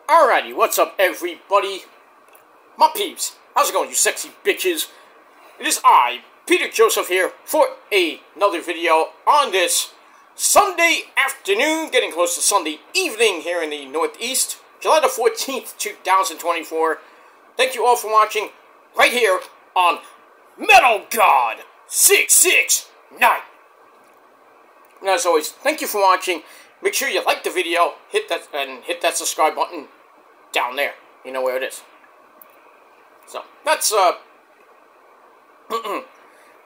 Alrighty, what's up everybody? My peeps, how's it going you sexy bitches? It is I, Peter Joseph here, for another video on this Sunday afternoon, getting close to Sunday evening here in the Northeast, July the 14th, 2024. Thank you all for watching right here on Metal God 669. And as always, thank you for watching. Make sure you like the video, hit that subscribe button down there. You know where it is. So that's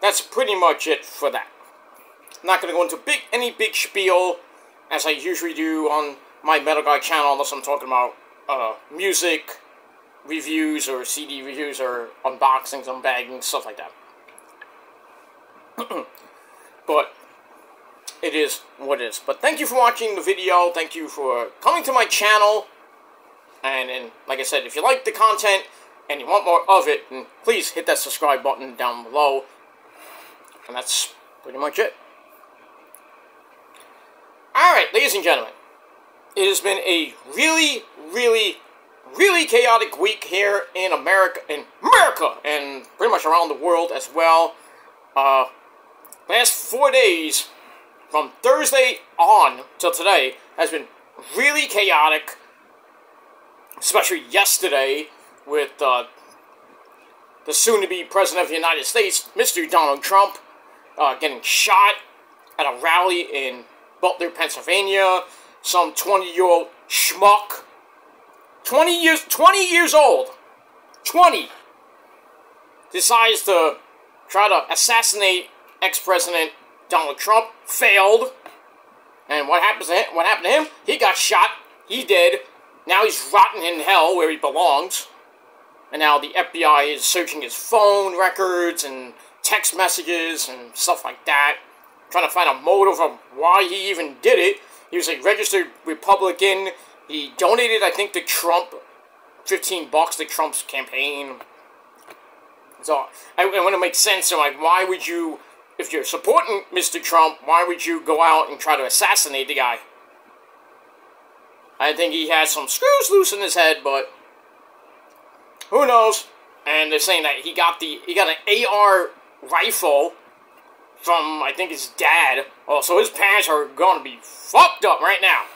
that's pretty much it for that. I'm not gonna go into any big spiel as I usually do on my Metal Guy channel, unless I'm talking about music reviews or CD reviews or unboxings, unbagging, stuff like that. But it is what it is. But thank you for watching the video. Thank you for coming to my channel. And like I said, if you like the content and you want more of it, then please hit that subscribe button down below. And that's pretty much it. Alright, ladies and gentlemen. It has been a really, really, really chaotic week here in America, and pretty much around the world as well. Last 4 days, from Thursday on till today, has been really chaotic. Especially yesterday with the soon-to-be President of the United States, Mr. Donald Trump, getting shot at a rally in Butler, Pennsylvania. Some 20-year-old schmuck, 20 years old, 20, decides to try to assassinate ex-President Donald Trump. Failed. And what happened to him? He got shot. He dead. Now he's rotting in hell where he belongs. And now the FBI is searching his phone records and text messages and stuff like that, trying to find a motive of why he even did it. He was a registered Republican. He donated, I think, to Trump, $15 to Trump's campaign. So, I want to make sense. So, like, why would you, if you're supporting Mr. Trump, why would you go out and try to assassinate the guy? I think he has some screws loose in his head, but who knows? And they're saying that he got an AR rifle from, I think, his dad. Oh, so his parents are going to be fucked up right now.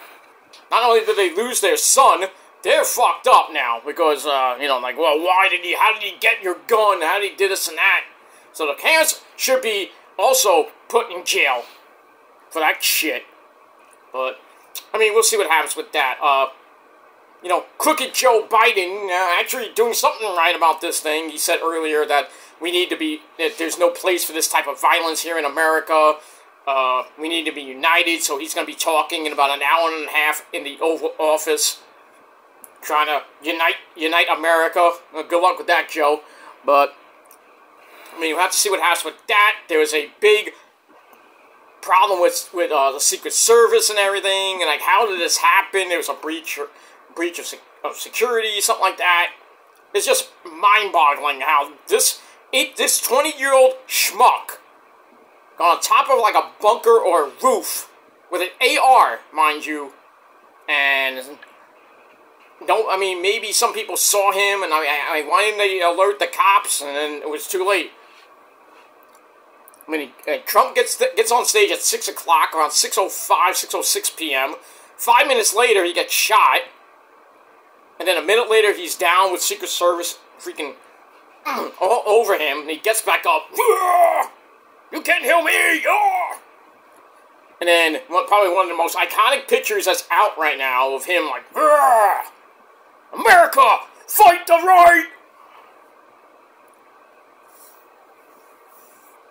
Not only did they lose their son, they're fucked up now because, you know, like, well, how did he get your gun? How did he do this and that? So the parents should be also put in jail for that shit. But I mean, we'll see what happens with that. You know, crooked Joe Biden actually doing something right about this thing. He said earlier that that there's no place for this type of violence here in America. We need to be united, so he's going to be talking in about an hour and a half in the Oval Office, trying to unite America. Good luck with that, Joe. But, I mean, we'll have to see what happens with that. There was a big problem with the Secret Service and everything, and like, how did this happen? There was a breach of security, something like that. It's just mind-boggling how this 20-year-old schmuck got on top of like a bunker or a roof with an AR, mind you, and I mean, maybe some people saw him, and I why didn't they alert the cops? And then it was too late. I mean, Trump gets on stage at 6 o'clock, around 6:05, 6:06 p.m. 5 minutes later, he gets shot. And then a minute later, he's down with Secret Service freaking all over him. And he gets back up. You can't hear me! And then, probably one of the most iconic pictures that's out right now of him like, America, fight the right!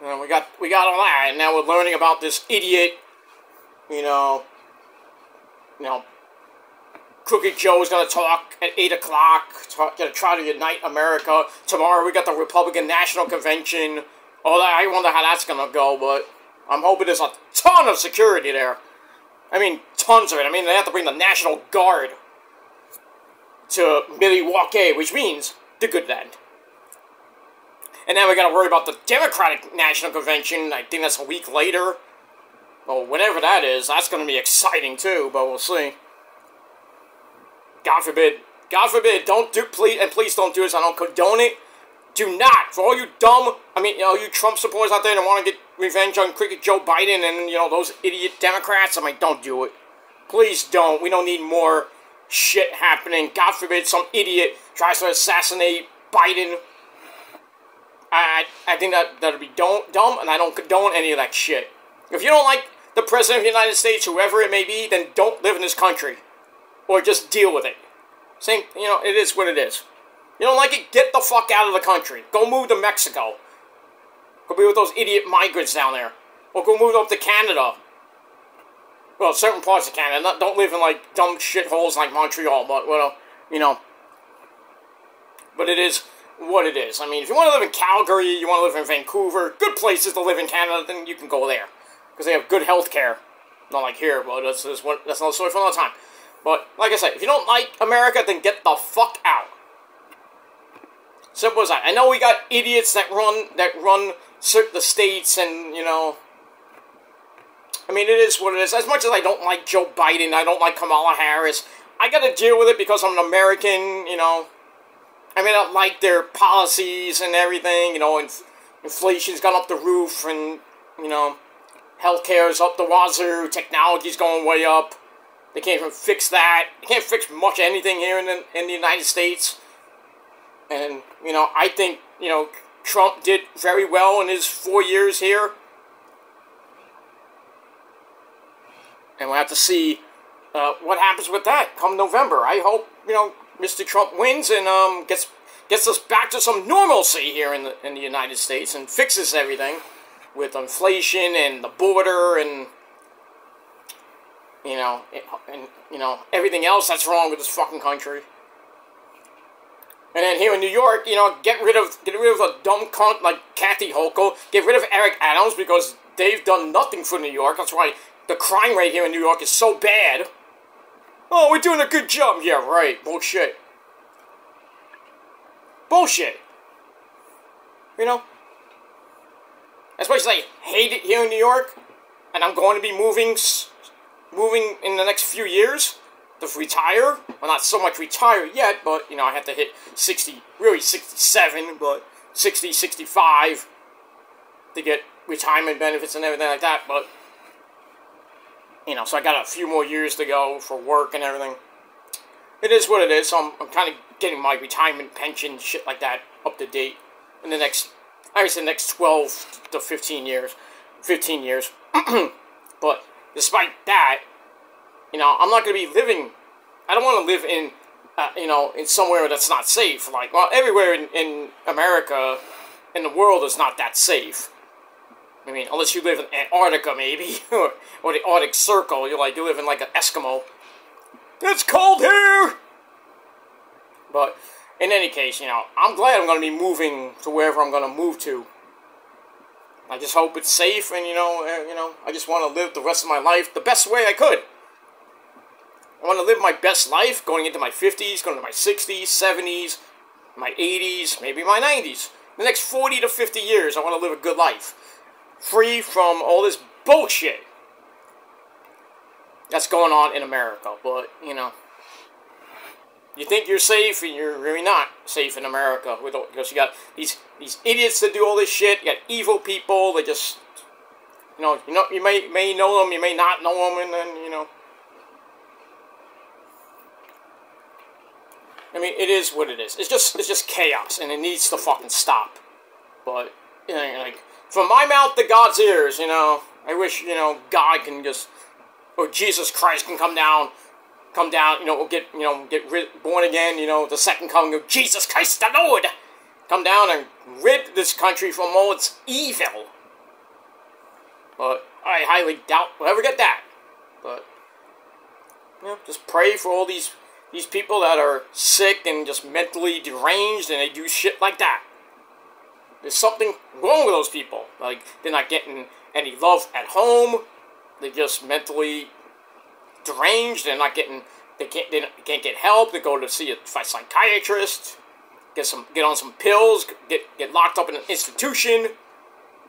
And we got all that, and now we're learning about this idiot, you know, Crooked Joe is going to talk at 8 o'clock, going to try to unite America. Tomorrow we got the Republican National Convention. All that, I wonder how that's going to go, but I'm hoping there's a ton of security there. I mean, tons of it. I mean, they have to bring the National Guard to Milwaukee, which means the good land. And now we got to worry about the Democratic National Convention. I think that's a week later. Well, whenever that is, that's going to be exciting too, but we'll see. God forbid, don't do, please don't do this, I don't condone it. Do not, for all you dumb, you Trump supporters out there that want to get revenge on cricket Joe Biden and, those idiot Democrats, don't do it. Please don't. We don't need more shit happening. God forbid some idiot tries to assassinate Biden. I think that'd be dumb, and I don't condone any of that shit. If you don't like the President of the United States, whoever it may be, then don't live in this country. Or just deal with it. Same, it is what it is. You don't like it, get the fuck out of the country. Go move to Mexico. Go be with those idiot migrants down there. Or go move up to Canada. Well, certain parts of Canada. Don't live in, dumb shitholes like Montreal, but, But it is what it is. If you want to live in Calgary, you want to live in Vancouver, good places to live in Canada, then you can go there. Because they have good health care. Not like here, but that's another story for another time. But, like I said, if you don't like America, then get the fuck out. Simple as that. I know we got idiots that run the states, and, it is what it is. As much as I don't like Joe Biden, I don't like Kamala Harris, I gotta deal with it because I'm an American, I don't like their policies and everything, inflation's gone up the roof, and, healthcare's up the wazoo, technology's going way up. They can't even fix that. They can't fix much anything here in the United States. And, I think, Trump did very well in his 4 years here. And we'll have to see what happens with that come November. I hope, Mr. Trump wins and gets us back to some normalcy here in the United States and fixes everything with inflation and the border and everything else that's wrong with this fucking country. And then here in New York, get rid of a dumb cunt like Kathy Hochul. Get rid of Eric Adams because they've done nothing for New York. That's why the crime rate here in New York is so bad. Oh, we're doing a good job. Yeah, right. Bullshit. Bullshit. As much as I hate it here in New York, and I'm going to be moving in the next few years to retire. Well, not so much retire yet, but, I have to hit 60, really 67, but 60, 65 to get retirement benefits and everything like that, but, so I got a few more years to go for work and everything. It is what it is, so I'm kind of getting my retirement pension, shit like that, up to date in the next, next 12 to 15 years. 15 years. But despite that, I'm not going to be living, I don't want to live in, in somewhere that's not safe. Everywhere in America, in the world is not that safe. Unless you live in Antarctica, maybe, or the Arctic Circle, you live in, an Eskimo. It's cold here! But, in any case, I'm glad I'm going to be moving to wherever I'm going to move to. I just hope it's safe, and, I just want to live the rest of my life the best way I could. I want to live my best life going into my 50s, going into my 60s, 70s, my 80s, maybe my 90s. The next 40 to 50 years, I want to live a good life. Free from all this bullshit that's going on in America. But, you think you're safe, and you're really not safe in America. Because you got these idiots that do all this shit. You got evil people. They just, you may know them, you may not know them, and then, it is what it is. It's just chaos, and it needs to fucking stop. But, from my mouth to God's ears, I wish, God can just, or Jesus Christ can come down, get born again, the second coming of Jesus Christ the Lord. Come down and rid this country from all its evil. But I highly doubt we'll ever get that. But, just pray for all these people that are sick and just mentally deranged and they do shit like that. There's something wrong with those people. They're not getting any love at home. They're just mentally deranged. They're not getting, they can't get help. They go to see a psychiatrist, get on some pills, get locked up in an institution.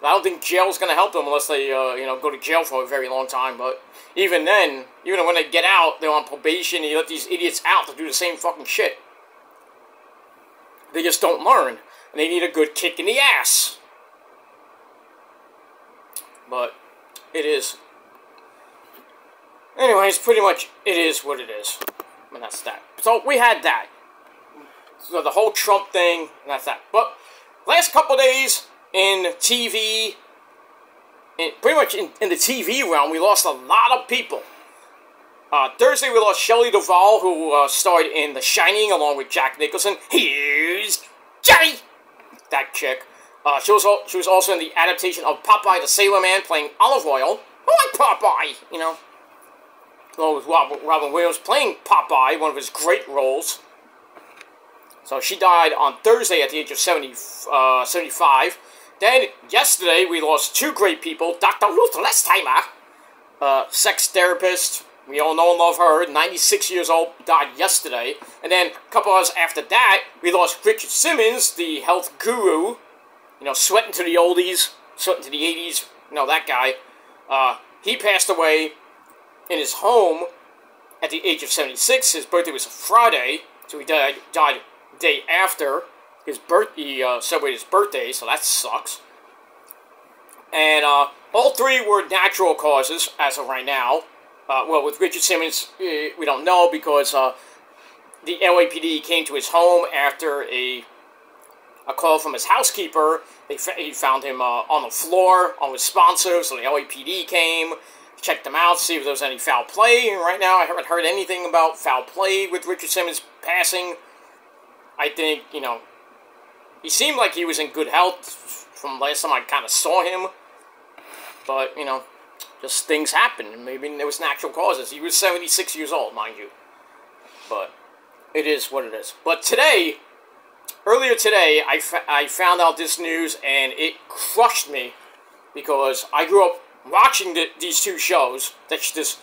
I don't think jail's going to help them unless they, go to jail for a very long time. But even then, even when they get out, they're on probation, and you let these idiots out to do the same fucking shit. They just don't learn. And they need a good kick in the ass. But it is. Anyways, pretty much it is what it is. And that's that. So we had that. So the whole Trump thing, and that's that. But last couple days in TV, pretty much in the TV realm, we lost a lot of people. Thursday we lost Shelley Duvall, who starred in The Shining along with Jack Nicholson. Here's Johnny! That chick. She was also in the adaptation of Popeye the Sailor Man, playing Olive Oyl. I like Popeye, you know. Along with Robin Williams playing Popeye, one of his great roles. So she died on Thursday at the age of 75. Then, yesterday, we lost two great people. Dr. Ruth Lestheimer, sex therapist. We all know and love her. 96 years old, died yesterday. And then, a couple hours after that, we lost Richard Simmons, the health guru. You know, sweating to the oldies, sweating to the 80s. You know, that guy. He passed away in his home at the age of 76. His birthday was a Friday, so he died the day after his he celebrated his birthday, so that sucks. And all three were natural causes as of right now. Well, with Richard Simmons, we don't know because the LAPD came to his home after a call from his housekeeper. He found him on the floor, unresponsive, so the LAPD came, checked him out, see if there was any foul play. And right now, I haven't heard anything about foul play with Richard Simmons passing. I think, you know, he seemed like he was in good health from last time I kind of saw him. But, you know, just things happen. Maybe there was natural causes. He was 76 years old, mind you. But it is what it is. But today, earlier today, I found out this news, and it crushed me. Because I grew up watching these two shows that this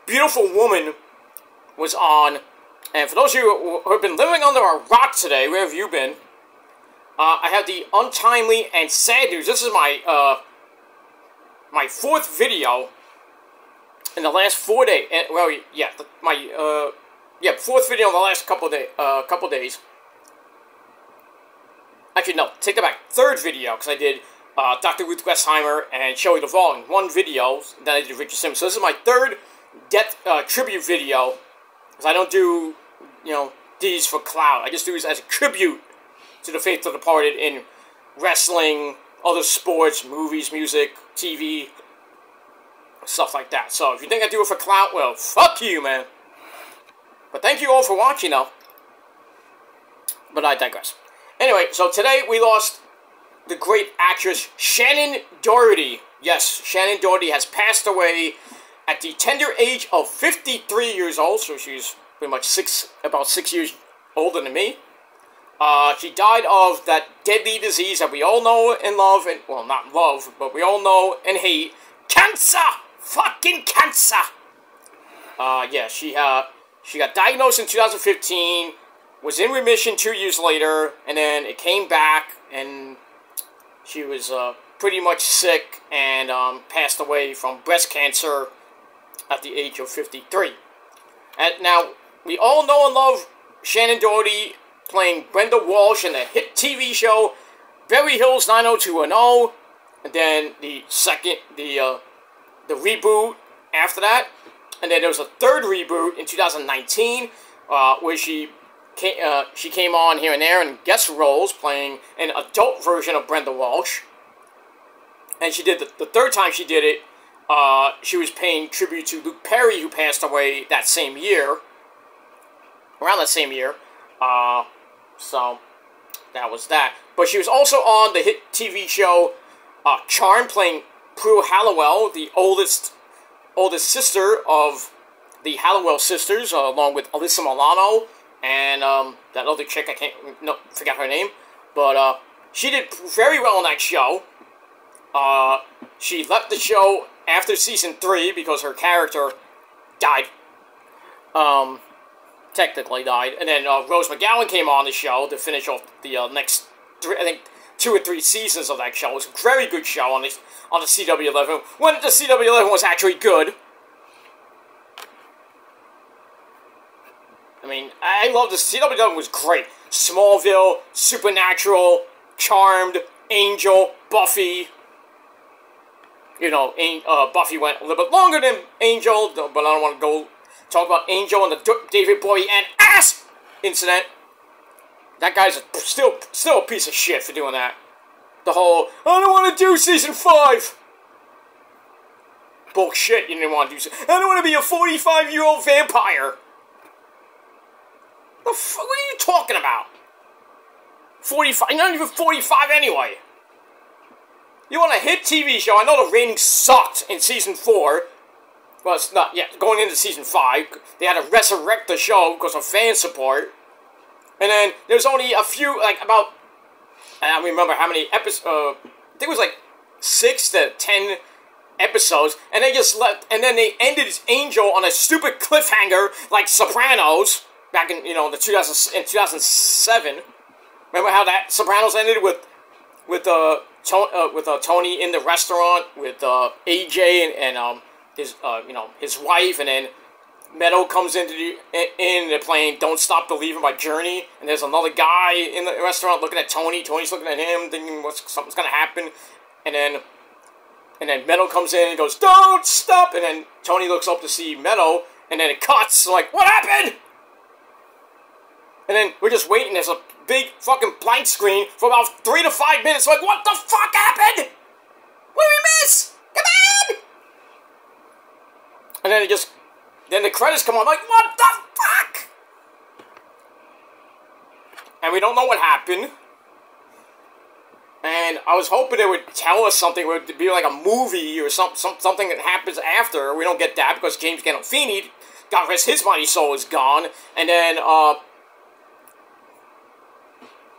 beautiful woman was on. And for those of you who have been living under a rock today, where have you been? I have the untimely and sad news. This is my my fourth video in the last 4 days. Well, yeah, fourth video in the last couple days. Actually, no, take that back. Third video, because I did Dr. Ruth Lestheimer and Shelley Duvall in one video. Then I did Richard Simmons. So this is my third death tribute video. Because I don't do, you know, these for clout. I just do these as a tribute to the faithful departed in wrestling, other sports, movies, music, TV, stuff like that. So if you think I do it for clout, well, fuck you, man. But thank you all for watching, though. But I digress. Anyway, so today we lost the great actress Shannon Doherty. Yes, Shannon Doherty has passed away at the tender age of 53 years old, so she's pretty much about 6 years older than me. She died of that deadly disease that we all know and love, and, well, not love, but we all know and hate. Cancer! Fucking cancer! Yeah, she got diagnosed in 2015, was in remission 2 years later, and then it came back, and she was, pretty much sick, and, passed away from breast cancer at the age of 53. And now, we all know and love Shannon Doherty playing Brenda Walsh in the hit TV show Beverly Hills 90210, and then the reboot after that, and then there was a third reboot in 2019, where she came on here and there in guest roles playing an adult version of Brenda Walsh, and she did the third time she did it. She was paying tribute to Luke Perry, who passed away that same year. Around that same year. So, that was that. But she was also on the hit TV show Charm, playing Prue Halliwell, the oldest sister of the Halliwell sisters, along with Alyssa Milano and that other chick, forgot her name. But she did very well on that show. She left the show after season 3 because her character died. Technically died. And then Rose McGowan came on the show to finish off the next 3, I think 2 or 3 seasons of that show. It was a very good show on the CW11, when the CW11 was actually good. I mean, I love this. CW11 was great. Smallville, Supernatural, Charmed, Angel, Buffy. You know, Buffy went a little bit longer than Angel, but I don't want to go talk about Angel and the David Bowie and ass incident. That guy's still a piece of shit for doing that. The whole, I don't want to do season 5. Bullshit, you didn't want to do. I don't want to be a 45-year-old vampire. What are you talking about? 45? You're not even 45 anyway. You want a hit TV show? I know the ratings sucked in season 4. Well, it's not yet. Going into season 5, they had to resurrect the show because of fan support. And then there's only a few, like about, I don't remember how many episodes. I think it was like 6 to 10 episodes, and they just left. And then they ended Angel on a stupid cliffhanger, like Sopranos, back in, you know, in 2007. Remember how that Sopranos ended with Tony in the restaurant with AJ and his you know, his wife, and then Meadow comes into the plane, Don't Stop Believing by Journey, and there's another guy in the restaurant looking at Tony. Tony's looking at him, thinking something's gonna happen, and then Meadow comes in and goes, Don't stop, and then Tony looks up to see Meadow, and then it cuts, like, what happened? And then we're just waiting, there's a big fucking blank screen for about 3 to 5 minutes, like, what the fuck happened? What did we miss? Come on! And then the credits come on, like, what the fuck? And we don't know what happened. And I was hoping they would tell us something. It would be like a movie or something that happens after. We don't get that because James Gandolfini, God rest his mighty soul, is gone. And then,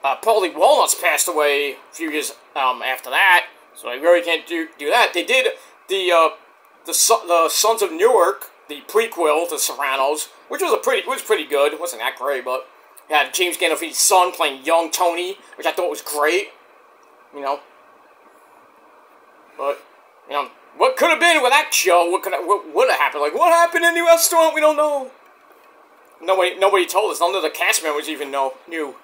Paulie Walnuts passed away a few years after that. So I really can't do that. They did the Sons of Newark, the prequel to Sopranos, which was pretty good. It wasn't that great, but it had James Gandolfini's son playing young Tony, which I thought was great. You know, but you know what could have been with that show? What would have happened? Like, what happened in the restaurant? We don't know. Nobody told us. None of the cast members even knew.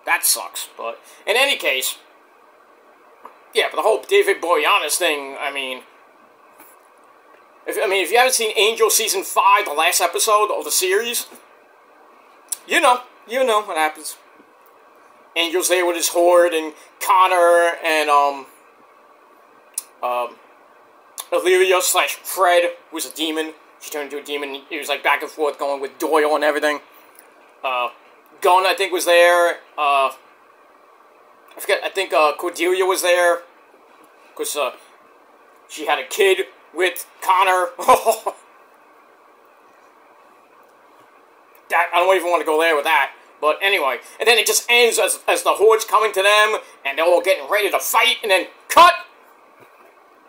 That sucks. But in any case, yeah. But the whole David Boreanaz thing. I mean, if you haven't seen Angel season 5, the last episode of the series, you know what happens. Angel's there with his horde, and Connor and Illyria / Fred, who's a demon. She turned into a demon. He was like back and forth going with Doyle and everything. Gunn, I think, was there. I forget. I think Cordelia was there because she had a kid with Connor. That I don't even want to go there with that. But anyway, and then it just ends as the Horde's coming to them, and they're all getting ready to fight, and then cut!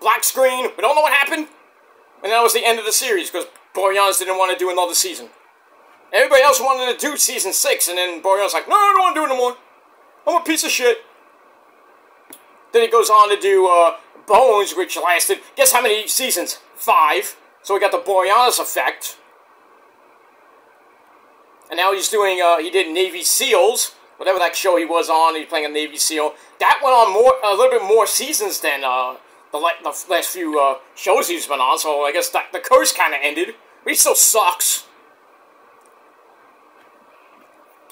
Black screen, we don't know what happened, and that was the end of the series, because Boreanaz didn't want to do another season. Everybody else wanted to do season 6, and then Boreanaz was like, no, I don't want to do it no more. I'm a piece of shit. Then he goes on to do Bones, which lasted, guess how many seasons? 5. So we got the Boreanaz effect. And now he's doing, he did Navy SEALs, whatever that show he was on, he's playing a Navy SEAL. That went on a little bit more seasons than the last few shows he's been on, so I guess the curse kind of ended. But he still sucks.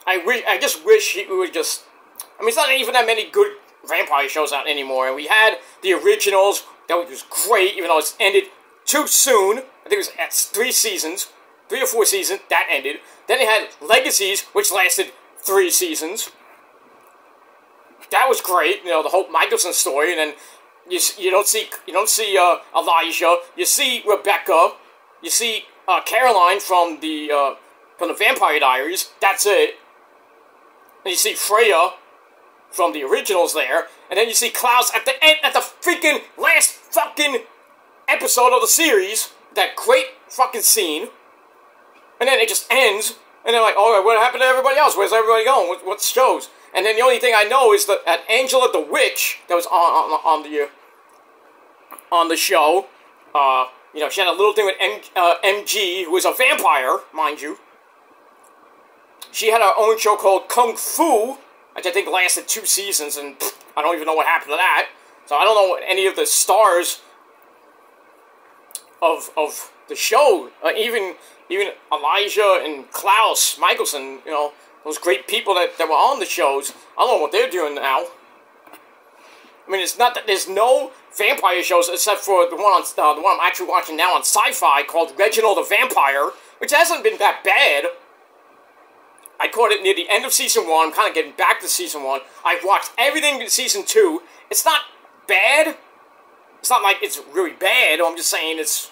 I just wish he would just, I mean, it's not even that many good vampire shows out anymore, and we had the originals, that was great, even though it's ended too soon. I think it was at 3 seasons. 3 or 4 seasons, that ended. Then they had Legacies, which lasted 3 seasons. That was great, you know, the Hope Michelson story, and then you don't see Elijah, you see Rebecca, you see Caroline from the Vampire Diaries. That's it. And you see Freya from the originals there, and then you see Klaus at the end, at the freaking last fucking episode of the series. That great fucking scene. And then it just ends, and they're like, alright, what happened to everybody else? Where's everybody going? What shows? And then the only thing I know is that Angela the Witch that was on the show. You know, she had a little thing with MG, who was a vampire, mind you. She had her own show called Kung Fu, which I think lasted 2 seasons, and I don't even know what happened to that. So I don't know what any of the stars of the show, even Elijah and Klaus Michelson, you know, those great people that were on the shows, I don't know what they're doing now. I mean, it's not that there's no vampire shows except for the one I'm actually watching now on Sci-Fi called Reginald the Vampire, which hasn't been that bad. I caught it near the end of Season 1. I'm kind of getting back to Season 1. I've watched everything in Season 2. It's not bad. It's not like it's really bad. I'm just saying it's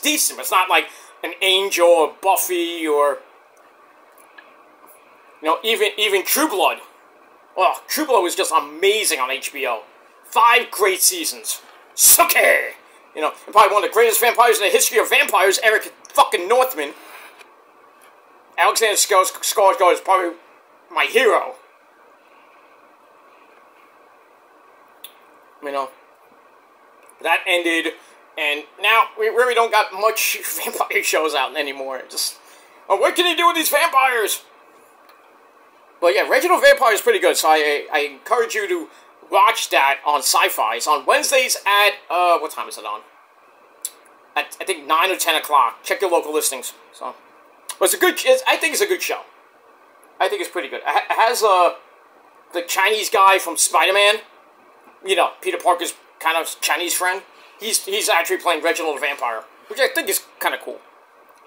decent. It's not like an Angel or Buffy or, you know, even True Blood. Oh, True Blood was just amazing on HBO. 5 great seasons. Suke! You know, and probably one of the greatest vampires in the history of vampires, Eric fucking Northman. Alexander Skarsgård is probably my hero. You know, that ended, and now we really don't got much vampire shows out anymore. Just, oh, what can you do with these vampires? But yeah, Reginald Vampire is pretty good, so I encourage you to watch that on Sci-Fi. It's on Wednesdays at, what time is it on? At, I think, 9 or 10 o'clock. Check your local listings. So, but it's a good, I think it's a good show. I think it's pretty good. It has, the Chinese guy from Spider-Man. You know, Peter Parker's kind of Chinese friend. He's actually playing Reginald the Vampire, which I think is kind of cool.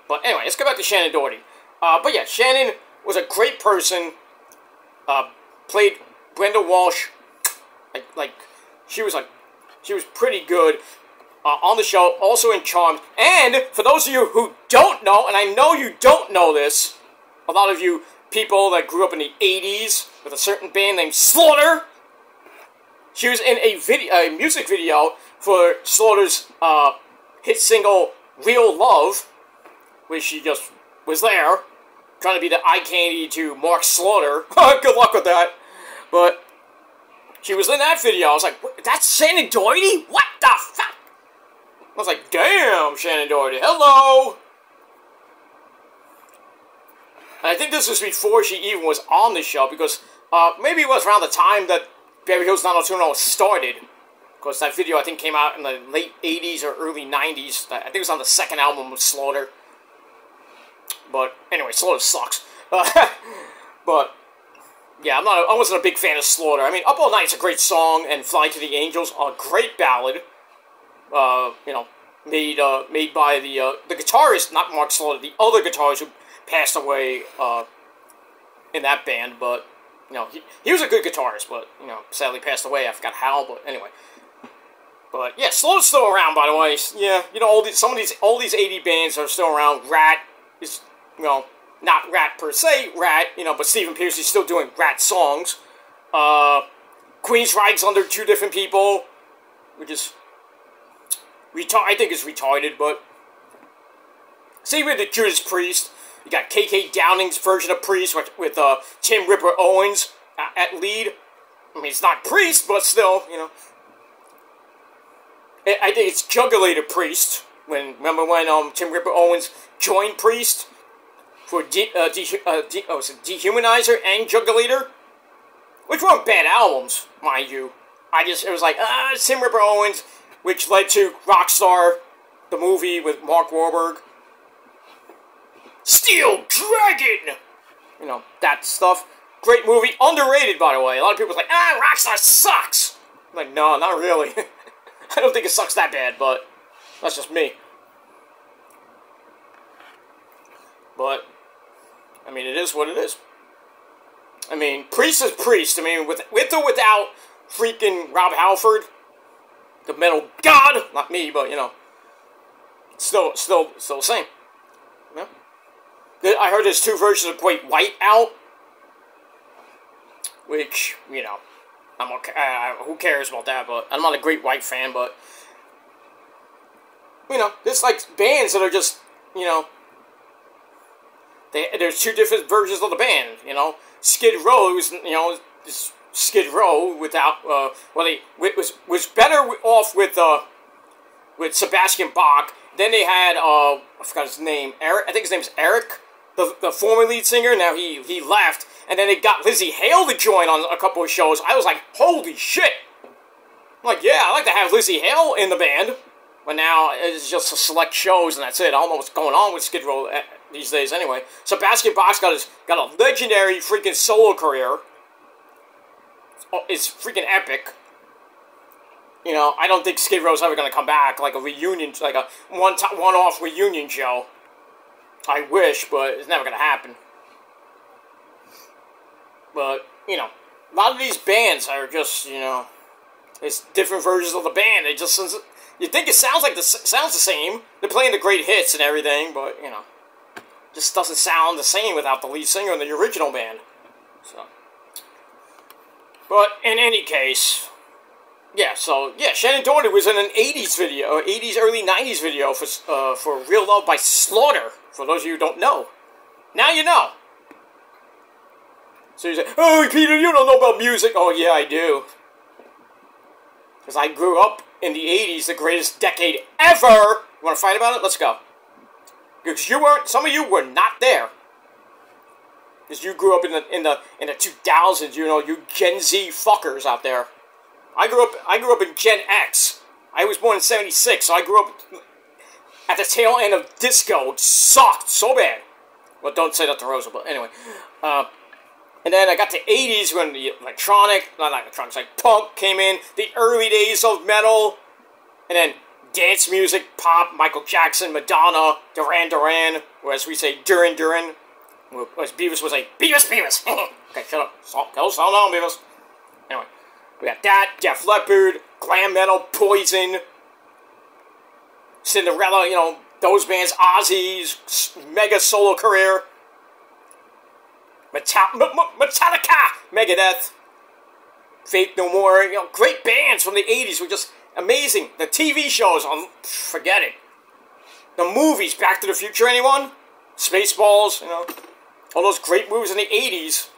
But anyway, let's go back to Shannon Doherty. But yeah, Shannon was a great person. Played Brenda Walsh. Like she was pretty good on the show. Also in Charmed. And for those of you who don't know, and I know you don't know this, a lot of you people that grew up in the 80s with a certain band named Slaughter. She was in a music video for Slaughter's hit single "Real Love," where she just was there, trying to be the eye candy to Mark Slaughter. Good luck with that. But she was in that video. I was like, that's Shannon Doherty? What the fuck? I was like, damn, Shannon Doherty, hello! And I think this was before she even was on the show, because maybe it was around the time that Beverly Hills 90210 started. Because that video, I think, came out in the late 80s or early 90s. I think it was on the second album of Slaughter. But anyway, Slaughter sucks. But yeah, I wasn't a big fan of Slaughter. I mean, Up All Night's a great song, and Fly to the Angels, a great ballad. You know, made by the guitarist, not Mark Slaughter, the other guitarist who passed away in that band. But you know, he was a good guitarist, but you know, sadly passed away. I forgot how, but anyway. But yeah, Slaughter's still around, by the way. Yeah, you know, all these 80 bands are still around. Rat is, you know, not Rat per se, Rat, you know, but Stephen Pierce is still doing Rat songs. Queensryche's under 2 different people, which is I think it's retarded, but same with the Judas Priest. You got KK Downing's version of Priest with Tim Ripper Owens at lead. I mean, it's not Priest, but still, you know. I think it's Juggulator Priest. Remember when Tim Ripper Owens joined Priest for Dehumanizer and Juggulator, which weren't bad albums, mind you. It was like Tim Ripper Owens, which led to Rockstar, the movie with Mark Wahlberg. Steel Dragon! You know, that stuff. Great movie. Underrated, by the way. A lot of people are like, Rockstar sucks! I'm like, no, not really. I don't think it sucks that bad, but that's just me. But, I mean, it is what it is. I mean, Priest is Priest. I mean, with or without freaking Rob Halford, the metal god. Not me, but, you know, still the same. Yeah. I heard there's 2 versions of Great White out, which, you know, I'm okay. Who cares about that? But I'm not a Great White fan, but you know, there's like bands that are just, you know, there's two different versions of the band, you know. Skid Row was, you know, Skid Row without, was better off with Sebastian Bach. Then they had, I forgot his name, Eric, I think his name's Eric, the former lead singer. Now he left, and then they got Lizzie Hale to join on a couple of shows. I was like, holy shit! I'm like, yeah, I'd like to have Lizzie Hale in the band, but now it's just a select shows, and that's it. I don't know what's going on with Skid Row these days anyway. Sebastian Bach's got a legendary freaking solo career. It's freaking epic. You know, I don't think Skid Row's ever going to come back, like a reunion, like a one-off reunion show. I wish, but it's never going to happen. But, you know, a lot of these bands are just, you know, it's different versions of the band. It just, you think it sounds the same. They're playing the great hits and everything, but, you know, just doesn't sound the same without the lead singer in the original band. So, but in any case, yeah, so, yeah, Shannon Doherty was in an 80s video, or 80s, early 90s video for Real Love by Slaughter, for those of you who don't know. Now you know. So you say, oh, Peter, you don't know about music. Oh, yeah, I do. Because I grew up in the 80s, the greatest decade ever. You want to fight about it? Let's go. Because some of you were not there. Because you grew up in the 2000s, you know, you Gen Z fuckers out there. I grew up in Gen X. I was born in 76, so I grew up at the tail end of disco. It sucked so bad. Well, don't say that to Rosa, but anyway. And then I got to 80s when the like punk came in, the early days of metal, and then dance music, pop, Michael Jackson, Madonna, Duran Duran, or as we say, Duran Duran. As Beavis was like, Beavis! Okay, shut up. Settle down, Beavis. Anyway. We got that, Def Leppard, glam metal, Poison, Cinderella, you know, those bands, Ozzy's mega solo career, Metallica, Megadeth, Faith No More, you know, great bands from the 80s were just amazing. The TV shows, forget it. The movies, Back to the Future, anyone? Spaceballs, you know, all those great movies in the 80s.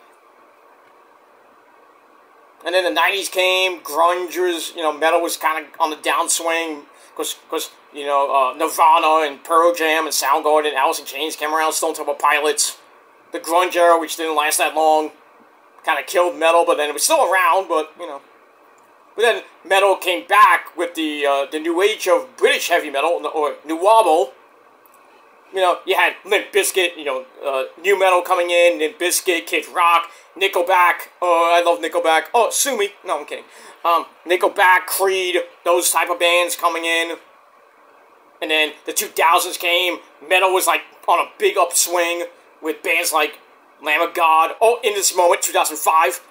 And then the 90s came, grunge was, you know, metal was kind of on the downswing, because you know, Nirvana and Pearl Jam and Soundgarden and Alice in Chains came around, Stone Temple Pilots. The grunge era, which didn't last that long, kind of killed metal, but then it was still around, but, you know. But then metal came back with the new age of British heavy metal, or New Wobble. You know, you had Limp Bizkit, you know, new metal coming in, Limp Bizkit, Kid Rock, Nickelback. Oh, I love Nickelback. Oh, sue me. No, I'm kidding. Nickelback, Creed, those type of bands coming in. And then the 2000s came. Metal was like on a big upswing with bands like Lamb of God. Oh, In This Moment, 2005.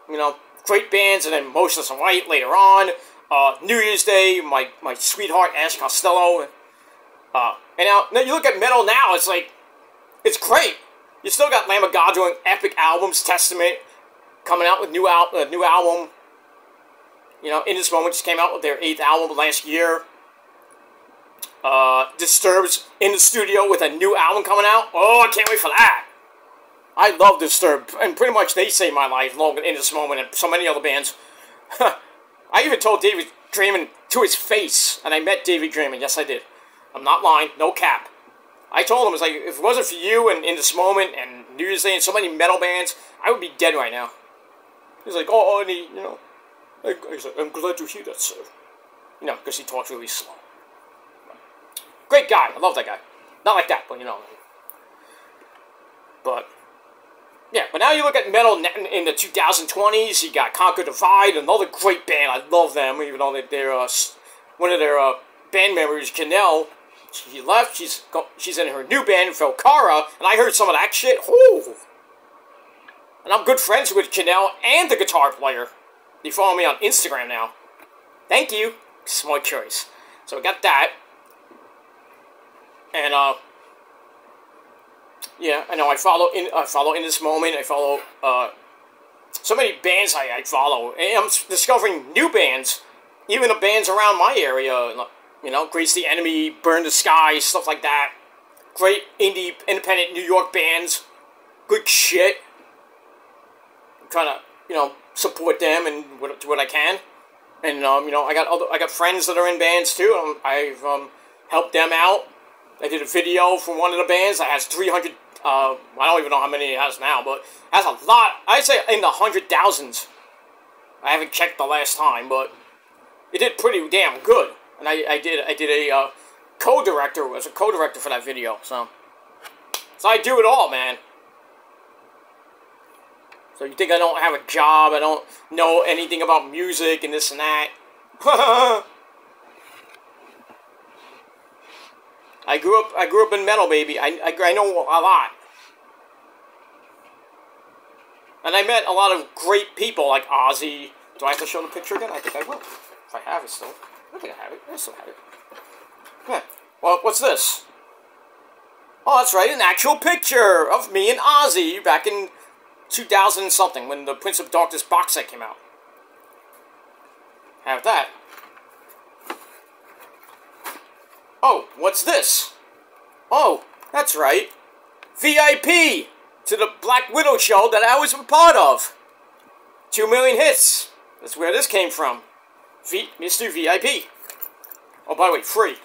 You know, great bands. And then Motionless in White later on. New Year's Day, my sweetheart, Ash Costello. And now you look at metal now, it's like, it's great. You still got Lamb of God doing epic albums, Testament, coming out with new album. You know, In This Moment just came out with their 8th album last year. Disturbed's in the studio with a new album coming out. Oh, I can't wait for that. I love Disturbed, and pretty much they saved my life along with In This Moment and so many other bands. I even told David Draymond to his face, and I met David Draymond, yes I did. I'm not lying, no cap. I told him, it's like, if it wasn't for you and In This Moment and New Year's Day and so many metal bands, I would be dead right now. He's like, oh, and he, you know, he's like, I'm glad to hear that, sir. You know, because he talks really slow. Great guy, I love that guy. Not like that, but you know. But, yeah, but now you look at metal in the 2020s, you got Conquer Divide, another great band, I love them, even though they're, one of their, band members, Janelle, she left, she's in her new band, Velcara, and I heard some of that shit, whoo! And I'm good friends with Janelle and the guitar player. They follow me on Instagram now. Thank you. Smart choice. So I got that. And, yeah, I know I follow In This Moment, I follow, so many bands I follow, and I'm discovering new bands, even the bands around my area, you know, Grace the Enemy, Burn the Sky, stuff like that. great indie, independent New York bands. Good shit. I'm trying to, you know, support them and do what I can. And, you know, I got friends that are in bands, too. I've helped them out. I did a video for one of the bands that has 300, I don't even know how many it has now, but it has a lot. I'd say in the 100,000s. I haven't checked the last time, but it did pretty damn good. And I did a co-director, was a co-director for that video, so I do it all, man. So you think I don't have a job, I don't know anything about music and this and that. I grew up in metal, baby. I know a lot. And I met a lot of great people like Ozzy. Do I have to show the picture again? I think I will. If I have it still. I think I have it. I still have it. Yeah. Well, what's this? Oh, that's right. An actual picture of me and Ozzy back in 2000 and something when the Prince of Darkness box set came out. Have that. Oh, what's this? Oh, that's right. VIP to the Black Widow show that I was a part of. 2 million hits. That's where this came from. Mr. VIP. Oh, by the way, free.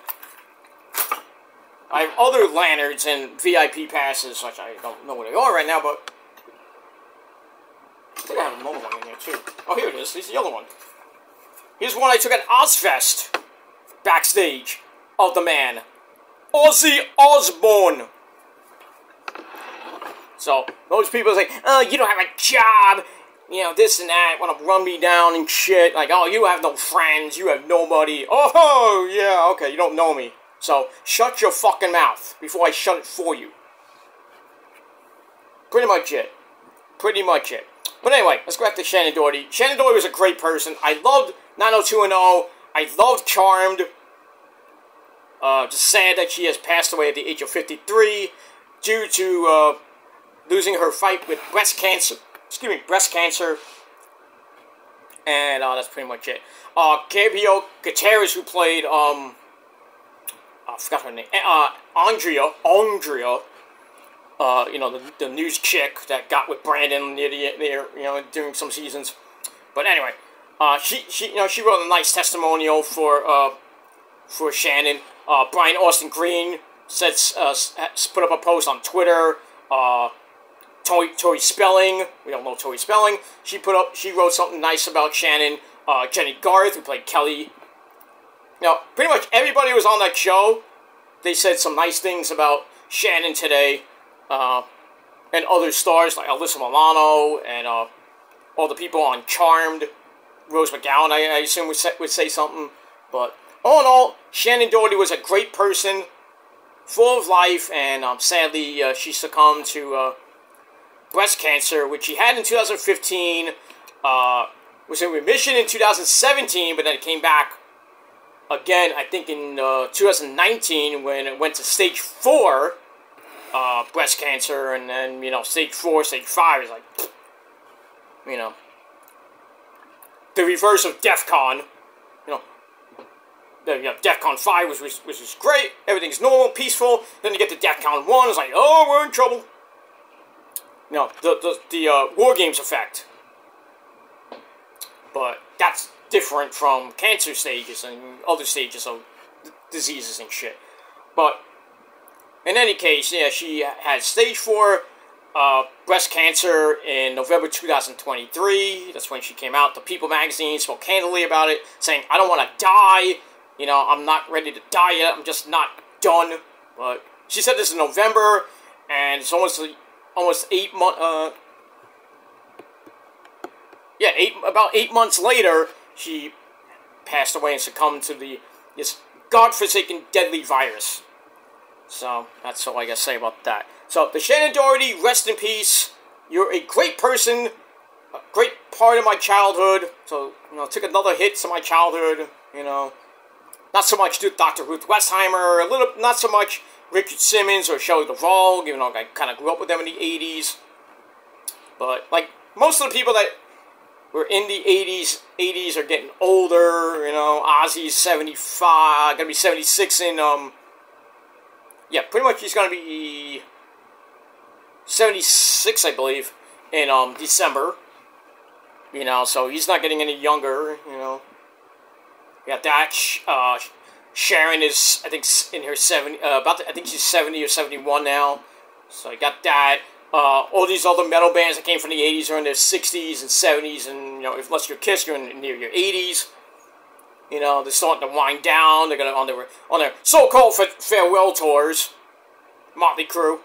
I have other lanterns and VIP passes, which I don't know what they are right now, but I think I have another one in there, too. Oh, here it is. Here's the other one. Here's one I took at Ozfest. Backstage of the man. Ozzy Osbourne. So, those people say, oh, you don't have a job. You know, this and that. Want to run me down and shit. Like, oh, you have no friends. You have nobody. Oh, yeah, okay, you don't know me. So, shut your fucking mouth before I shut it for you. Pretty much it. Pretty much it. But anyway, let's go back to Shannon Doherty. Shannon Doherty was a great person. I loved 90210. I loved Charmed. Just sad that she has passed away at the age of 53 due to losing her fight with breast cancer. Excuse me, breast cancer. And that's pretty much it. Gabrielle Gutierrez, who played I forgot her name. Andrea. You know, the news chick that got with Brandon near you know, during some seasons. But anyway, she wrote a nice testimonial for Shannon. Brian Austin Green put up a post on Twitter. Tori Spelling, we don't know Tori Spelling. She wrote something nice about Shannon. Jenny Garth, who played Kelly. Now, pretty much everybody who was on that show, they said some nice things about Shannon today. And other stars like Alyssa Milano and all the people on Charmed. Rose McGowan, I assume, would say something. But all in all, Shannon Doherty was a great person, full of life, and sadly she succumbed to breast cancer, which she had in 2015. Was in remission in 2017, but then it came back again, I think, in 2019 when it went to stage 4 breast cancer, and then, you know, stage 4, stage 5 is like, you know, the reverse of DEFCON. You know, DEFCON 5 which was great, everything's normal, peaceful. Then you get to DEFCON 1, it's like, oh, we're in trouble. You know, the War Games effect. But that's different from cancer stages and other stages of diseases and shit. But in any case, yeah, she had stage 4 breast cancer in November 2023. That's when she came out. The People magazine spoke candidly about it, saying, I don't want to die. You know, I'm not ready to die yet. I'm just not done. But she said this in November, and it's almost 8 months. About 8 months later, she passed away and succumbed to this godforsaken deadly virus. So, that's all I gotta say about that. So, the Shannon Doherty, rest in peace. You're a great person, a great part of my childhood. So, you know, took another hit to my childhood, you know. Not so much Dr. Ruth Westheimer, not so much Richard Simmons or Shelley Duvall, even though I kind of grew up with them in the 80s. But, like, most of the people that were in the 80s are getting older, you know. Ozzy's 75, gonna be 76 in yeah, pretty much he's going to be 76, I believe, in December. You know, so he's not getting any younger, you know. You got that. Sharon is, I think, in her 70, I think she's 70 or 71 now. So you got that. All these other metal bands that came from the 80s are in their 60s and 70s, and, you know, unless you're Kiss, you're near your 80s. You know, they're starting to wind down. They're gonna on their so-called farewell tours. Motley Crue.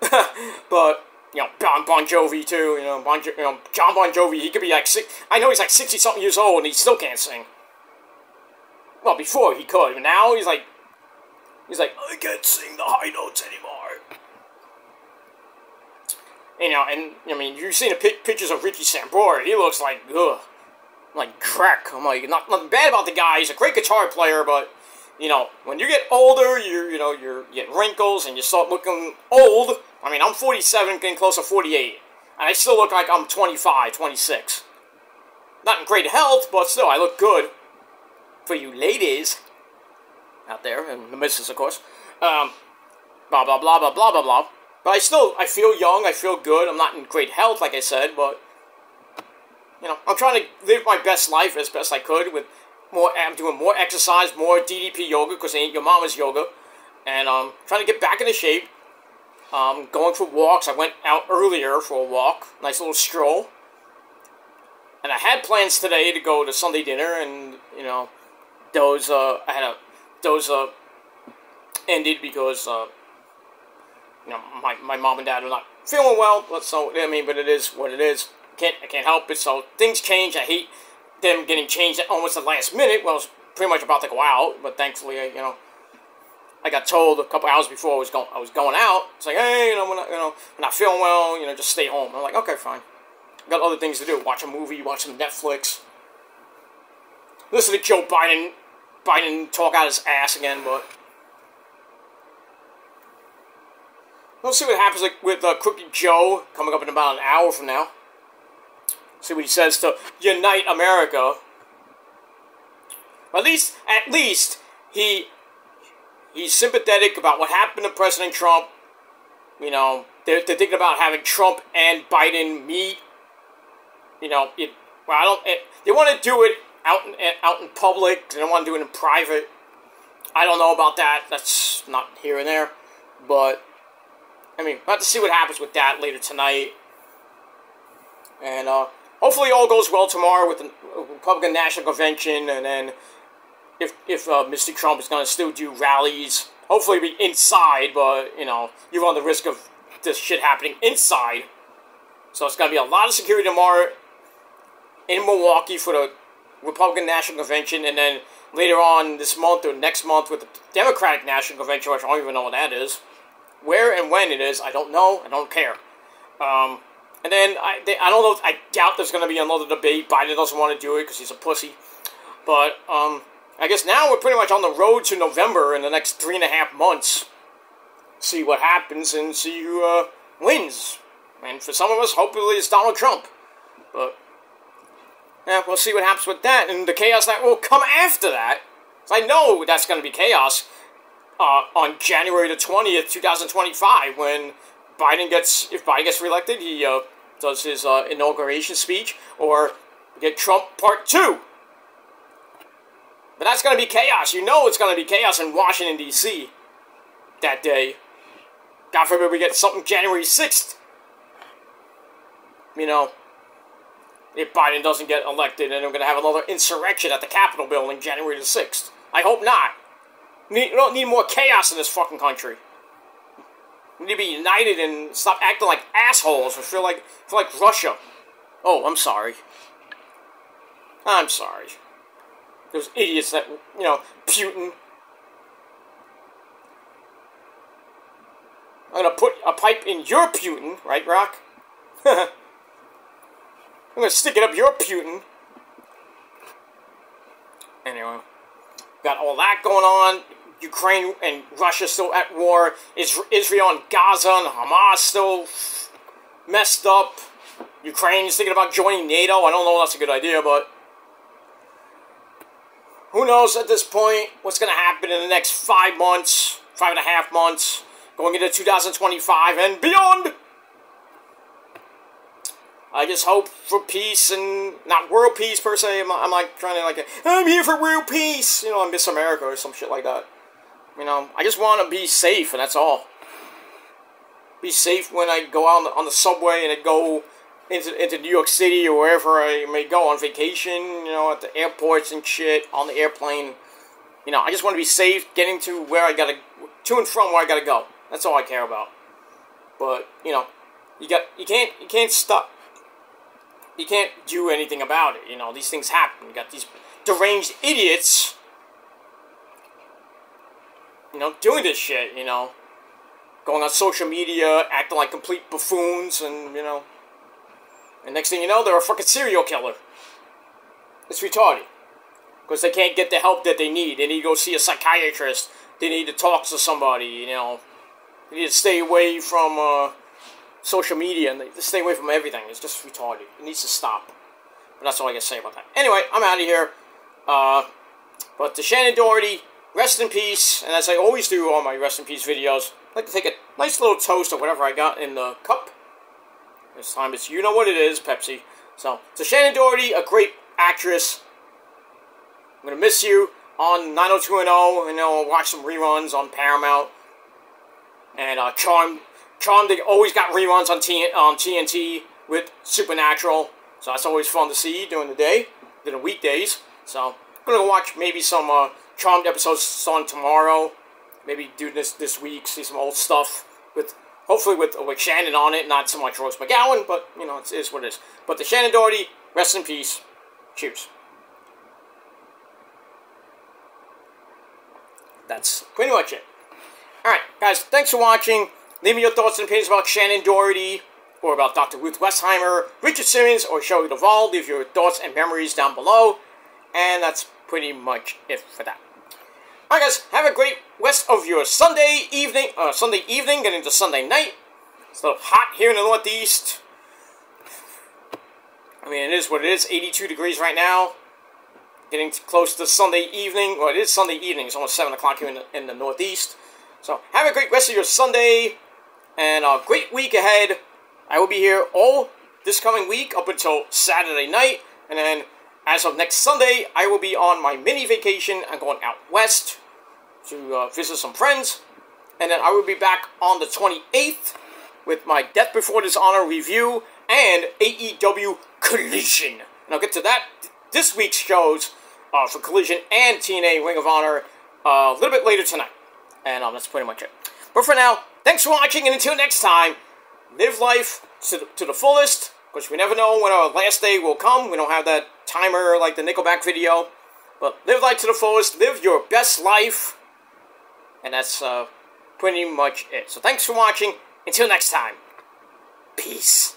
But, you know, Bon Jovi, too. You know, John Bon Jovi, he could be like, I know he's like 60-something years old, and he still can't sing. Well, before he could, but now he's like, I can't sing the high notes anymore. You know, and, I mean, you've seen the pictures of Ricky Sambora. He looks like, ugh, like crack. I'm like, nothing bad about the guy. He's a great guitar player, but, you know, when you get older, you get wrinkles and you start looking old. I mean, I'm 47, getting close to 48, and I still look like I'm 25, 26. Not in great health, but still, I look good. For you ladies out there, and the missus, of course, blah, blah, blah, blah, blah, blah, blah. But I feel young, I feel good. I'm not in great health, like I said, but, you know, I'm trying to live my best life as best I could with I'm doing more exercise, more DDP yoga, because it ain't your mama's yoga, and trying to get back into shape. Going for walks. I went out earlier for a walk, nice little stroll. And I had plans today to go to Sunday dinner, and, you know, those ended because, you know, my mom and dad are not feeling well, so, I mean, but it is what it is. I can't help it, so things change. I hate them getting changed at almost the last minute. Well, I was pretty much about to go out, but thankfully, you know, I got told a couple hours before I was going out. It's like, hey, you know, we're not feeling well, you know, just stay home. I'm like, okay, fine. I got other things to do. Watch a movie, watch some Netflix. Listen to Joe Biden talk out his ass again, but we'll see what happens with Crooked Joe coming up in about an hour from now. See what he says to unite America. At least he's sympathetic about what happened to President Trump. You know, they're thinking about having Trump and Biden meet. You know, they want to do it out in public. They don't want to do it in private. I don't know about that. That's not here and there. But, I mean, we'll have to see what happens with that later tonight. And, hopefully all goes well tomorrow with the Republican National Convention. And then, if Mr. Trump is going to still do rallies, hopefully be inside. But, you know, you run the risk of this shit happening inside. So it's going to be a lot of security tomorrow in Milwaukee for the Republican National Convention, and then later on this month or next month with the Democratic National Convention, which I don't even know what that is. Where and when it is, I don't know. I don't care. And then, I don't know, I doubt there's going to be another debate. Biden doesn't want to do it because he's a pussy. But, I guess now we're pretty much on the road to November in the next 3.5 months. See what happens and see who wins. And for some of us, hopefully it's Donald Trump. But, yeah, we'll see what happens with that, and the chaos that will come after that. So I know that's going to be chaos on January the 20th, 2025, when if Biden gets reelected, he does his inauguration speech, or get Trump Part 2. But that's going to be chaos. You know it's going to be chaos in Washington, D.C. that day. God forbid we get something January 6th. You know, if Biden doesn't get elected, and we're going to have another insurrection at the Capitol building January the 6th. I hope not. We don't need more chaos in this fucking country. We need to be united and stop acting like assholes and feel like Russia. Oh, I'm sorry. I'm sorry. Those idiots that, you know, Putin. I'm going to put a pipe in your Putin, right, Rock? I'm going to stick it up your Putin. Anyway, got all that going on. Ukraine and Russia still at war. Israel and Gaza and Hamas still messed up. Ukraine's thinking about joining NATO. I don't know if that's a good idea, but who knows at this point what's going to happen in the next 5 months, 5.5 months, going into 2025 and beyond. I just hope for peace, and not world peace per se. I'm like trying to like, I'm here for world peace. You know, I miss America or some shit like that. You know, I just want to be safe, and that's all. Be safe when I go out on the subway and I go into New York City or wherever I may go on vacation. You know, at the airports and shit, on the airplane. You know, I just want to be safe getting to where I gotta, to and from where I gotta go. That's all I care about. But you know, you can't stop. You can't do anything about it. You know, these things happen. You got these deranged idiots, you know, doing this shit. You know, going on social media, acting like complete buffoons, and you know, and next thing you know, they're a fucking serial killer. It's retarded. Because they can't get the help that they need. They need to go see a psychiatrist. They need to talk to somebody, you know. They need to stay away from social media, and they stay away from everything. It's just retarded. It needs to stop. But that's all I can say about that. Anyway, I'm out of here. But to Shannon Doherty, rest in peace. And as I always do on my rest in peace videos, I'd like to take a nice little toast of whatever I got in the cup. This time it's you know what it is, Pepsi. So, to Shannon Doherty, a great actress. I'm going to miss you on 90210, you know, watch some reruns on Paramount. And Charmed, they always got reruns on TNT with Supernatural. So that's always fun to see during the day, during the weekdays. So I'm going to watch maybe some Charmed episodes starting tomorrow. Maybe do this week, see some old stuff. Hopefully with Shannon on it, not so much Rose McGowan, but, you know, it is what it is. But to Shannon Doherty, rest in peace. Cheers. That's pretty much it. Alright, guys, thanks for watching. Leave me your thoughts and opinions about Shannon Doherty, or about Dr. Ruth Westheimer, Richard Simmons, or Shelley Duvall. Leave your thoughts and memories down below. And that's pretty much it for that. Alright, guys, have a great rest of your Sunday evening, getting into Sunday night. It's a little hot here in the Northeast. I mean, it is what it is, 82 degrees right now. Getting close to Sunday evening. Well, it is Sunday evening. It's almost 7 o'clock here in the Northeast. So, have a great rest of your Sunday. And a great week ahead. I will be here all this coming week up until Saturday night. And then, as of next Sunday, I will be on my mini vacation. I'm going out west to visit some friends. And then I will be back on the 28th with my Death Before Dishonor review and AEW Collision. And I'll get to that this week's shows for Collision and TNA Ring of Honor a little bit later tonight. And that's pretty much it. But for now, thanks for watching, and until next time, live life to the fullest, because we never know when our last day will come. We don't have that timer like the Nickelback video. But live life to the fullest, live your best life, and that's pretty much it. So thanks for watching, until next time, peace.